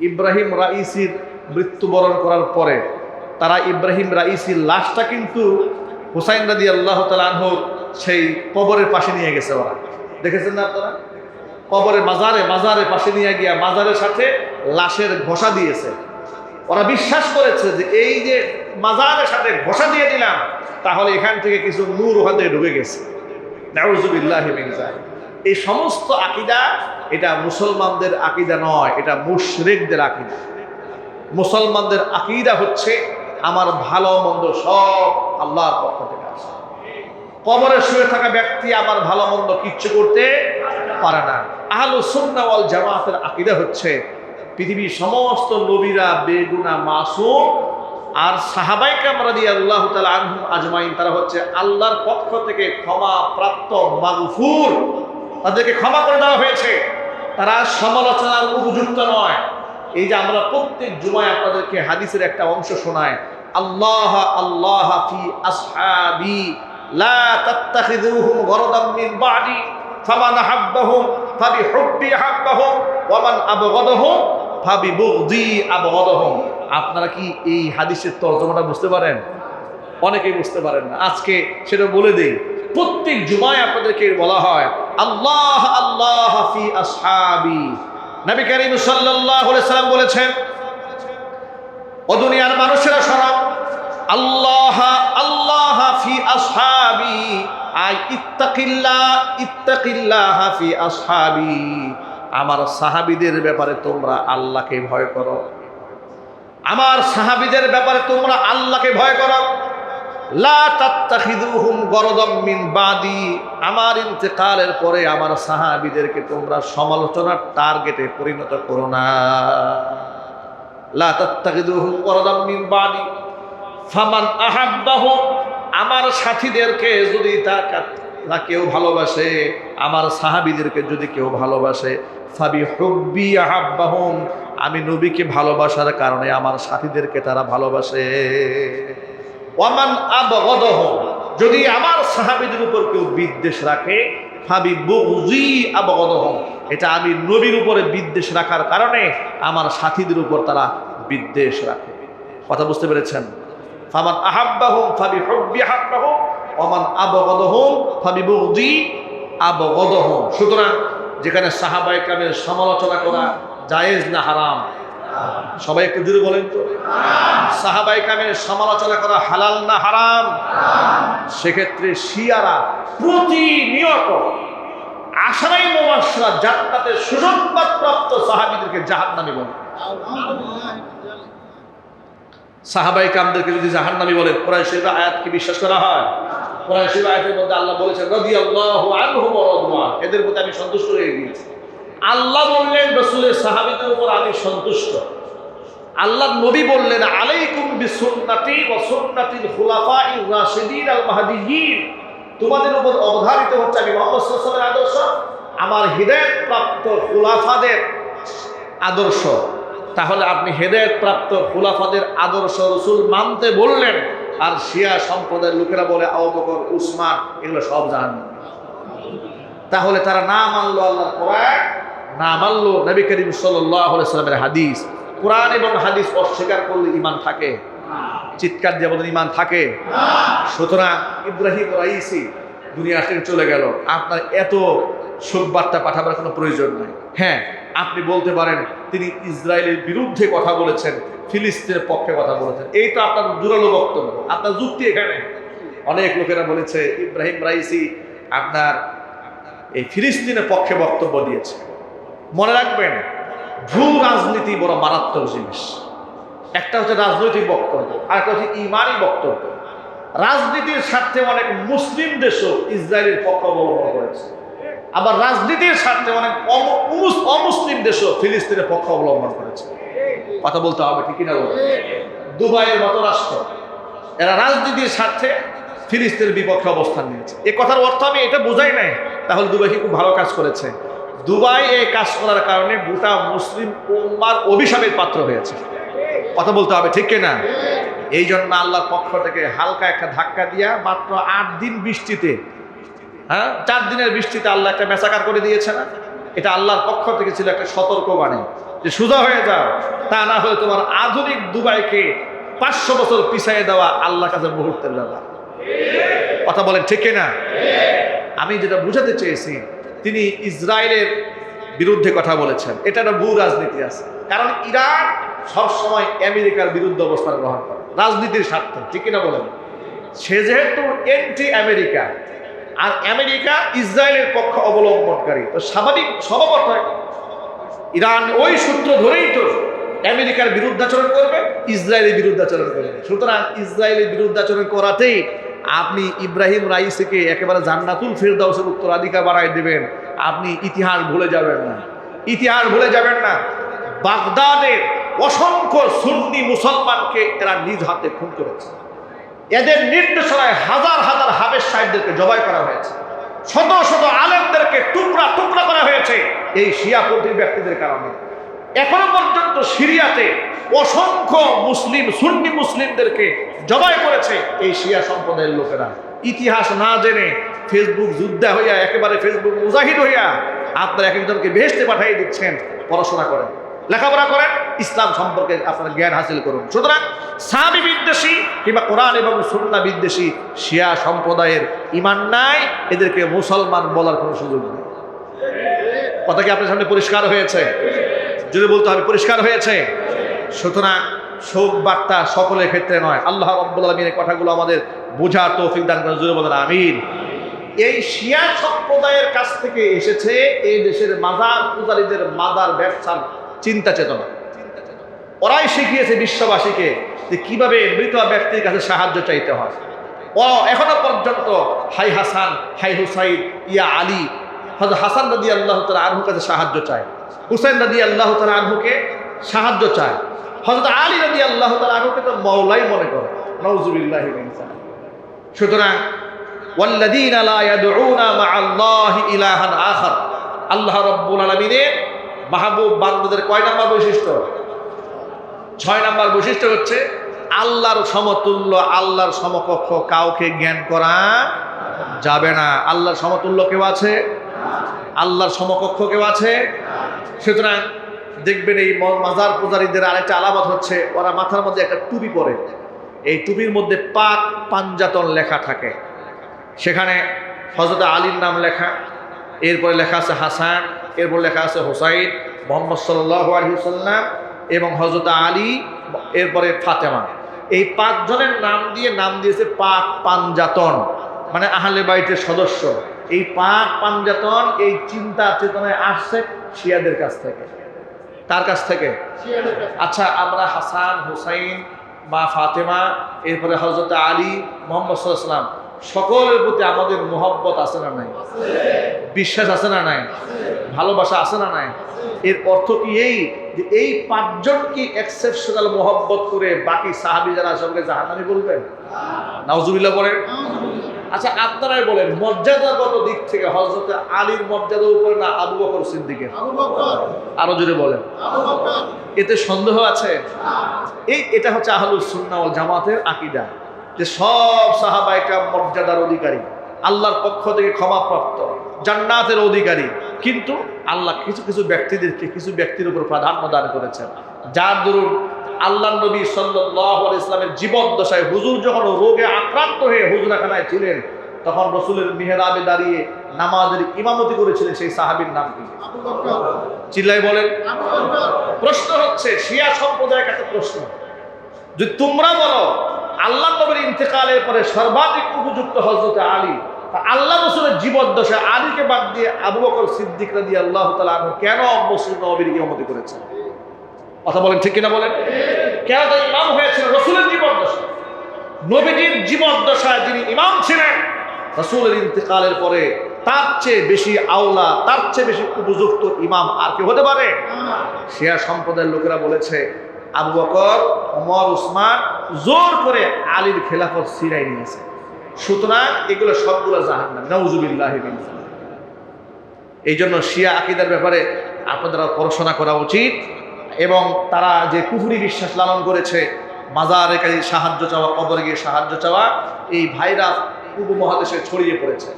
ইব্রাহিম রাইসির মৃত্যুবরণ করার পরে তারা ইব্রাহিম রাইসির লাশটা কিন্তু হুসাইন রাদিয়াল্লাহু তাআলা আনহুর সেই কবরের পাশে নিয়ে গেছে। ওরা দেখেছেন না আপনারা? কবরের মাজারে পাশে নিয়ে গিয়া মাজারের সাথে লাশের ঘষা দিয়েছে। ওরা বিশ্বাস করেছে যে এই যে মাজারের সাথে ঘষা দিয়ে দিলাম তাহলে এখান থেকে কিছু নূর ওখান থেকে ঢুকে গেছে। নাউযুবিল্লাহি মিন যালিক। এই সমস্ত আকীদা এটা মুসলমানদের আকীদা নয়, এটা মুশরিকদের আকীদা। মুসলমানদের আকীদা হচ্ছে আমার ভালো মন্দ সব আল্লাহর পক্ষ থেকে আসে। কবরে শুয়ে থাকা ব্যক্তি আমার ভালো মন্দ কিচ্ছু করতে পারে না। আহলুস সুন্নাহ ওয়াল জামাতের আকীদা হচ্ছে পৃথিবীর সমস্ত নবীরা বেগুনাহ মাসুম, আর সাহাবায়ে কেরাম রাদিয়াল্লাহু তাআলা আনহুম আজমাইন তারা হচ্ছে আল্লাহর পক্ষ থেকে ক্ষমা প্রাপ্ত মাগফুর, তাদেরকে ক্ষমা করে দেওয়া হয়েছে, তারা সমালোচনার উপযুক্ত নয়। এই যে আমরা প্রত্যেক জুমায় আপনাদেরকে হাদিসের একটা অংশ শোনাই, আল্লাহ আল্লাহ ফি আসহাবি লা তাত্তাখিযুহুম গরদাম মিন বাদি ফামান আহাব্বাহুম ফাবিহুব্বি আহাব্বাহুম ওয়া মান আবগাদাহুম ফাবিবুগদি আবগাদাহুম। আপনারা কি এই হাদিসের তরজমাটা বুঝতে পারেন? অনেকেই বুঝতে পারেন না। আজকে সেটা বলে দেই। প্রত্যেক জুমায় আপনাদেরকে বলা হয় আল্লাহ আল্লাহ ফি আসহাবি। নবী করিম সাল্লাল্লাহু আলাইহি সাল্লাম বলেছেন, ও দুনিয়ার মানুষেরা শোনো, আল্লাহ আল্লাহ ফি আসহাবি, আই ইত্তাকিল্লাহ ফি আসহাবি। আমার সাহাবীদের ব্যাপারে তোমরা আল্লাহকে ভয় করো, আমার সাহাবীদের ব্যাপারে তোমরা আল্লাহকে ভয় করো। লা তাত্তাখিযুহুম গরদাম মিন বাদি, আমার ইন্তেকালের পরে আমার সাহাবীদেরকে তোমরা সমালোচনার টার্গেটে পরিণত করো না। লা তাত্তাখিযুহুম গরদাম মিন বাদি ফামান আহাব্বাহুম, আমার সাথীদেরকে যদি তা কেউ ভালোবাসে, আমার সাহাবীদেরকে যদি কেউ ভালোবাসে, ফাবিহুব্বি আহাব্বাহুম, আমি নবীকে ভালোবাসার কারণে আমার সাথীদেরকে তারা ভালোবাসে। ওয়ামান আবগাদাহুম, যদি আমার সাহাবীদের উপর কেউ বিদ্বেষ রাখে, ফাবিবুগজি আবগাদাহুম, এটা আমি নবীর উপরে বিদ্বেষ রাখার কারণে আমার সাথীদের উপর তারা বিদ্বেষ রাখে। কথা বুঝতে পেরেছেন? ফামান আহাব্বাহুম ফাবিহুব্বি আহাব্বাহুম ওয়ামান আবগাদাহুম ফাবিবুগজি আবগাদাহুম। সুতরাং যেখানে সাহাবায়ে কেরামের সমালোচনা করা জায়েজ না হারাম? সবাই একটু জোরে বলেন তো। সাহাবায়ে কেরামের সমালোচনা করা হালাল না হারাম? সেক্ষেত্রে শিয়ারা প্রতিনিয়ত আশারাই মুবাশশিরা জান্নাতের সুসংবাদপ্রাপ্ত সাহাবীদেরকে জাহান্নামী বলে। সাহাবায়ে কেরামদেরকে যদি জাহান্নামী বলে, কোরআন শরীফের আয়াত কি বিশ্বাস করা হয়? কোরআন শরীফের আয়াতের মধ্যে আল্লাহ বলেছেন রাদিয়াল্লাহু আনহুম ওয়া রাদু আন, এদের প্রতি আমি সন্তুষ্ট হয়ে গিয়েছি। আল্লাহ বললেন রাসূলের সাহাবীদের উপর আমি সন্তুষ্ট। আল্লাহ নবী বললেন আলাইকুম বিসুন্নতি ওয়া সুন্নাতিল খুলাফাইর রাশিদিন আল মাহদিয়্যিন, তোমাদের উপর অবধারিত হচ্ছে আমি মুহাম্মদ সাল্লাল্লাহু আলাইহি ওয়াসাল্লামের আদর্শ, আমার হিদায়াত প্রাপ্ত খুলাফাদের আদর্শ। তাহলে আপনি হেদায়েত প্রাপ্ত খুলাফাদের আদর্শ রাসূল মানতে বললেন, আর শিয়া সম্প্রদায়ের লোকেরা বলে আবু বকর উসমান এগুলো সব জাহান্নামী। তাহলে তারা না মানলো আল্লাহর কোরআন, না মানলো নবী করিম সাল্লাল্লাহু আলাইহি ওয়াসাল্লামের হাদিস। কোরআন এবং হাদিস অস্বীকার করলে ঈমান থাকে? চিৎকার দিয়ে বলেন ঈমান থাকে? সুতরাং ইব্রাহিম রাইসি দুনিয়া থেকে চলে গেল, আপনার এত শোক বার্তা পাঠাবার কোনো প্রয়োজন নাই। হ্যাঁ, আপনি বলতে পারেন তিনি ইসরায়েলের বিরুদ্ধে কথা বলেছেন, ফিলিস্তিনের পক্ষে কথা বলেছেন, এই তো আপনার জোরালো বক্তব্য, আপনার যুক্তি এখানে। অনেক লোকেরা বলেছে ইব্রাহিম রাইসি আপনার এই ফিলিস্তিনের পক্ষে বক্তব্য দিয়েছে। মনে রাখবেন, ভূ রাজনীতি বড় মারাত্মক জিনিস। একটা হচ্ছে রাজনৈতিক বক্তব্য, আর একটা হচ্ছে ইমানি বক্তব্য। রাজনীতির স্বার্থে অনেক মুসলিম দেশও ইসরায়েলের পক্ষ অবলম্বন করেছে, আবার রাজনীতির স্বার্থে অনেক অমুসলিম দেশও ফিলিস্তিনের পক্ষ অবলম্বন করেছে। কথা বলতে হবে, ঠিক কিনা বলতে? দুবাইয়ের মতো রাষ্ট্র, এরা রাজনীতির স্বার্থে ফিলিস্তিনের বিপক্ষে অবস্থান নিয়েছে। এ কথার অর্থ আমি এটা বোঝাই নাই তাহলে দুবাই খুব ভালো কাজ করেছে। দুবাই এই কাজ করার কারণে গোটা মুসলিম উম্মার অভিশাপের পাত্র হয়েছে। কথা বলতে হবে, ঠিক কিনা? এই জন্য আল্লাহর পক্ষ থেকে হালকা একটা ধাক্কা দিয়া মাত্র 8 দিন বৃষ্টিতে, 4 দিনের বৃষ্টিতে আল্লাহ একটা মেসাকার করে দিয়েছে না? এটা আল্লাহর পক্ষ থেকে ছিল একটা সতর্কবাণী। যে সোজা হয়ে যাও, তা না হলে তোমার আধুনিক দুবাইকে 500 বছর পিছাইয়ে দেওয়া আল্লাহর কাছে মুহূর্তের ব্যাপার। কথা বলেন ঠিক কিনা? আমি যেটা বুঝাতে চেয়েছি, তিনি ইসরায়েলের বিরুদ্ধে কথা বলেছেন, এটা একটা ভূ রাজনীতি আছে। কারণ ইরান সবসময় আমেরিকার বিরুদ্ধে অবস্থান গ্রহণ করে রাজনীতির স্বার্থে, ঠিক কিনা বলেন? সে যেহেতু এন্টি আমেরিকা, আর আমেরিকা ইসরায়েলের পক্ষ অবলম্বনকারী, তো স্বভাবত ইরান ওই সূত্র ধরেই তো আমেরিকার বিরুদ্ধাচরণ করবে, ইসরায়েলের বিরুদ্ধাচরণ করবে। সুতরাং ইসরায়েলের বিরুদ্ধাচরণ করাতেই আপনি ইব্রাহিম রাইসিকে একেবারে জান্নাতুল ফিরদাউসের উত্তরাধিকার বানায় দিবেন, আপনি ইতিহাস ভুলে যাবেন না। ইতিহাস ভুলে যাবেন না, বাগদাদের অসংখ্য সুন্নি মুসলমানকে এরা নিজ হাতে খুন করেছে। এদের নির্দেশনায় হাজার হাজার হাফেজ সাহেবদেরকে জবাই করা হয়েছে, শত শত আলেমদেরকে টুকরা টুকরা করা হয়েছে এই শিয়াপন্থী ব্যক্তিদের কারণে। এখনো পর্যন্ত সিরিয়াতে অসংখ্য মুসলিম সুন্নি মুসলিমদেরকে জবাই করেছে এই শিয়া সম্প্রদায়ের লোকেরা। ইতিহাস না জেনে ফেসবুক যোদ্ধা হইয়া, একেবারে ফেসবুক মুজাহিদ হইয়া আপনারা এক একজনকে বেহেশতে পাঠিয়ে দিচ্ছেন। পড়াশোনা করেন, লেখাপড়া করেন, ইসলাম সম্পর্কে আপনার জ্ঞান হাসিল করুন। সুতরাং সাহাবী বিদ্বেষী কিংবা কোরআন এবং সুন্নাহ বিদ্বেষী শিয়া সম্প্রদায়ের ইমান নাই, এদেরকে মুসলমান বলার কোনো সুযোগ নেই। কথা কি আপনার সামনে পরিষ্কার হয়েছে? যদি বলতে হবে পরিষ্কার হয়েছে। সুতরাং শোক বার্তা সকলের ক্ষেত্রে নয়। আল্লাহ রাব্বুল আলামিনের কথাগুলো আমাদের বোঝার তৌফিক দান করেন, জোরে বলেন আমিন। এই শিয়া সম্প্রদায়ের কাছ থেকে এসেছে এই দেশের মাজার পূজারীদের মাজার ব্যবসার চিন্তা চেতনা। ওরাই শিখিয়েছে বিশ্ববাসীকে যে কিভাবে মৃত ব্যক্তির কাছে সাহায্য চাইতে হয়। ও এখনো পর্যন্ত হাই হাসান, হাই হুসাইন, ইয়া আলী, হযরত হাসান রাদিয়াল্লাহু তাআলা আনহুর কাছে সাহায্য চায়, হুসাইন রাদিয়াল্লাহু তাআলা আনহুকে সাহায্য চায়, হযরত আলী রাদিয়াল্লাহু তাআলা আনহুকে তো মাওলাই মনে করে। নাউযুবিল্লাহি মিন যালিক। সুতরাং ওয়াল্লাযীনা লা ইয়াদউনা মা'আল্লাহি ইলাহান আখার, আল্লাহ রাব্বুল আলামিনের মাহবুব বান্দাদের কয় নাম্বার বৈশিষ্ট্য? 6 নাম্বার বৈশিষ্ট্য হচ্ছে আল্লাহর সমতুল্য, আল্লাহর সমকক্ষ কাউকে জ্ঞান করা যাবে না। আল্লাহর সমতুল্য কেউ আছে? আল্লাহর সমকক্ষ কেউ আছে? সুতরাং দেখবেন এই মাজার পূজারীদের আরেকটা আলামত হচ্ছে ওরা মাথার মধ্যে একটা টুপি পরে, এই টুপির মধ্যে পাক পাঞ্জাতন লেখা থাকে। সেখানে হযরত আলীর নাম লেখা, এরপরে লেখা আছে হাসান, এরপর লেখা আছে হুসাইন, মুহাম্মদ সাল্লাল্লাহু আলাইহি ওয়াসাল্লাম এবং হযরত আলী, এরপরে ফাতেমা। এই 5 জনের নাম দিয়ে নাম দিয়েছে পাক পাঞ্জাতন, মানে আহলে বাইতের সদস্য। এই পাক পাঞ্জাতন এই চিন্তা চেতনায় আসছে শিয়াদের কাছ থেকে। তার কাছ থেকে? আচ্ছা, আমরা হাসান, হুসাইন বা ফাতেমা, এরপরে হযরত আলী, মুহাম্মদ সাল্লাল্লাহু আলাইহি ওয়াসাল্লাম, সকলের প্রতি আমাদের মোহব্বত আছে না নাই? বিশ্বাস আছে না নাই? ভালোবাসা আছে না নাই? এর অর্থ কি এই যে এই 5 জন কি এক্সেপশনাল মোহব্বত করে বাকি সাহাবী যারা সঙ্গে জাহান্নামী বলবেন? নাউজুবিল্লাহ বলেন। আচ্ছা, আপনারাই বলেন মর্যাদাগত দিক থেকে হযরত আলীর মর্যাদার উপরে না আবু বকর সিদ্দিকের? আবু বকর। আরো জোরে বলেন। আবু বকর। এতে সন্দেহ আছে? এটা হচ্ছে আহলুস সুন্নাহ ওয়াল জামাতের আকীদা, যে সব সাহাবায়ে কেরাম মর্যাদার অধিকারী, আল্লাহর পক্ষ থেকে ক্ষমাপ্রাপ্ত, জান্নাতের অধিকারী। কিন্তু আল্লাহ কিছু কিছু ব্যক্তিদেরকে কিছু ব্যক্তির উপর প্রাধান্য দান করেছেন, যার দরুন আল্লাহর নবী সাল্লাল্লাহু আলাইহি ওয়াসাল্লামের জীবদ্দশায় হুজুর যখন রোগে আক্রান্ত হয়ে হুজরাখানায় ছিলেন, তখন রাসূলের মিহরাবে দাঁড়িয়ে নামাজের ইমামতি করেছিলেন সেই সাহাবীর নাম কি? আবু বকর। চিল্লায় বলেন। আবু বকর। প্রশ্ন হচ্ছে শিয়া সম্প্রদায়ের কাছে প্রশ্ন, যে তোমরা বলো আল্লাহ নবীর ইন্তেকালের পরে সর্বাধিক উপযুক্ত হযরত আলী, আল্লাহ রাসূলের জীবদ্দশায় আলীকে বাদ দিয়ে আবু বকর সিদ্দিক রাদিয়াল্লাহু তাআলা আনহু কেন মসজিদ নববীর ইমামতি করেছেন? কথা বলেন, ঠিক কিনা বলেন? কেন তার ইমাম হয়েছিল রাসূলের জীবদ্দশায়? নবীজির জীবদ্দশায় যিনি ইমাম ছিলেন, রাসূলের ইন্তেকালের পরে তার চেয়ে বেশি আওলা, তার চেয়ে বেশি উপযুক্ত ইমাম আর কেউ হতে পারে? শিয়া সম্প্রদায়ের লোকেরা বলেছে আবু বকর, ওমর, উসমান জোর করে আলীর খেলাফত ছিনাই নিয়েছে। সুতরাং এগুলো সবগুলো জাহান্নাম। নাউযুবিল্লাহি মিন যালিক। এই জন্য শিয়া আকীদার ব্যাপারে আপনাদের পড়াশোনা করা উচিত, এবং তারা যে কুফরি বিশ্বাস লালন করেছে, মাজারে কাছে সাহায্য চাওয়া, কবরে গিয়ে সাহায্য চাওয়া, এই ভাইরাস উপমহাদেশে ছড়িয়ে পড়েছে।